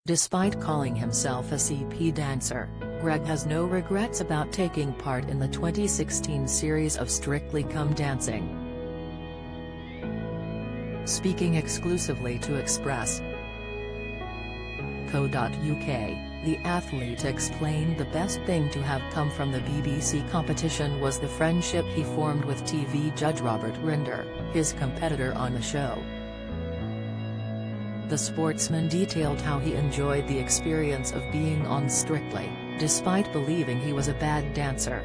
Despite calling himself a CP dancer, Greg has no regrets about taking part in the 2016 series of Strictly Come Dancing. Speaking exclusively to Express.co.uk, the athlete explained the best thing to have come from the BBC competition was the friendship he formed with TV judge Robert Rinder, his competitor on the show. The sportsman detailed how he enjoyed the experience of being on Strictly, despite believing he was a bad dancer.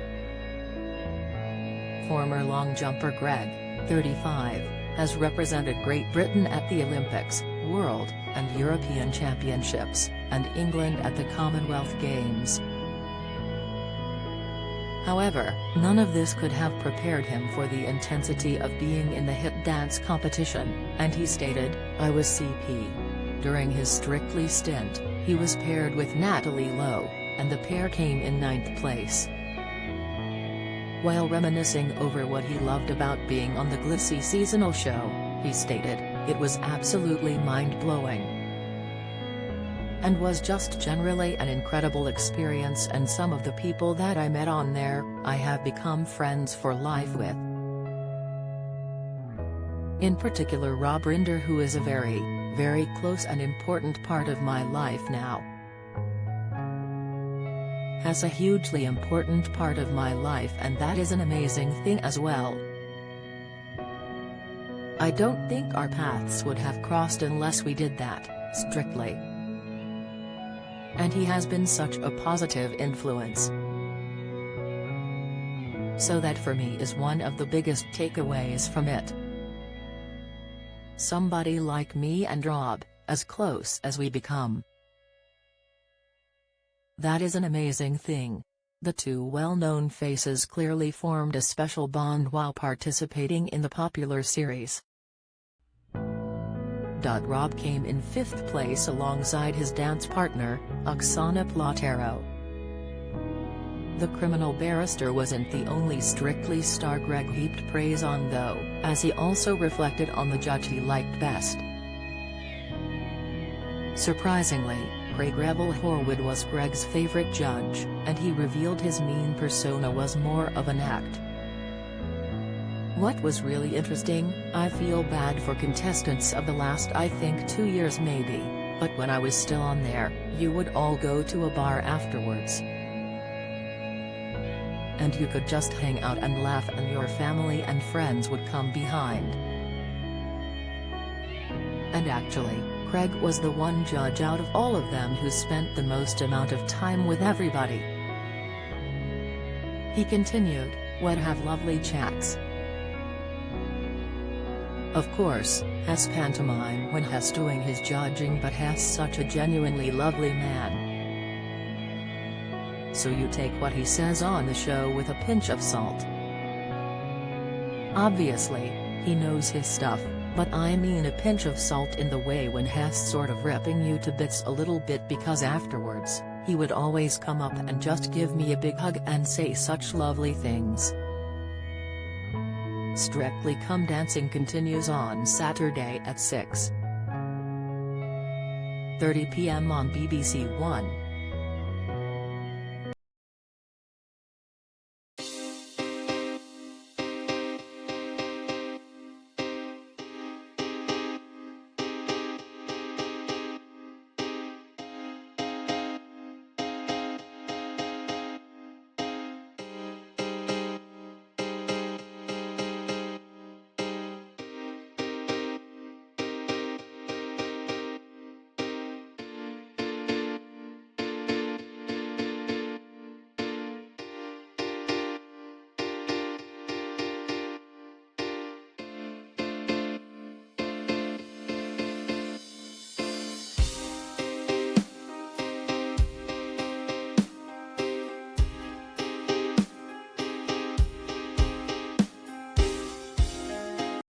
Former long jumper Greg, 35, has represented Great Britain at the Olympics, World, and European Championships, and England at the Commonwealth Games. However, none of this could have prepared him for the intensity of being in the hit dance competition, and he stated, "I was CP. During his Strictly stint, he was paired with Natalie Lowe, and the pair came in 9th place." While reminiscing over what he loved about being on the glissy seasonal show, he stated, "It was absolutely mind-blowing. And was just generally an incredible experience, and some of the people that I met on there, I have become friends for life with. In particular Rob Rinder, who is a very, very close and important part of my life now. Has a hugely important part of my life, and that is an amazing thing as well. I don't think our paths would have crossed unless we did that, Strictly. And he has been such a positive influence. So that for me is one of the biggest takeaways from it. Somebody like me and Rob, as close as we become. That is an amazing thing." The two well-known faces clearly formed a special bond while participating in the popular series. Rob came in 5th place alongside his dance partner, Oksana Platero. The criminal barrister wasn't the only Strictly star Greg heaped praise on though, as he also reflected on the judge he liked best. Surprisingly, Craig Rebel Horwood was Greg's favorite judge, and he revealed his mean persona was more of an act. "What was really interesting, I feel bad for contestants of the last I think 2 years maybe, but when I was still on there, you would all go to a bar afterwards. And you could just hang out and laugh, and your family and friends would come behind. And actually, Craig was the one judge out of all of them who spent the most amount of time with everybody." He continued, "We'd have lovely chats. Of course, Hess pantomime when Hess doing his judging, but Hess such a genuinely lovely man. So you take what he says on the show with a pinch of salt. Obviously, he knows his stuff, but I mean a pinch of salt in the way when Hess sort of ripping you to bits a little bit, because afterwards, he would always come up and just give me a big hug and say such lovely things." Strictly Come Dancing continues on Saturday at 6:30 p.m. on BBC One.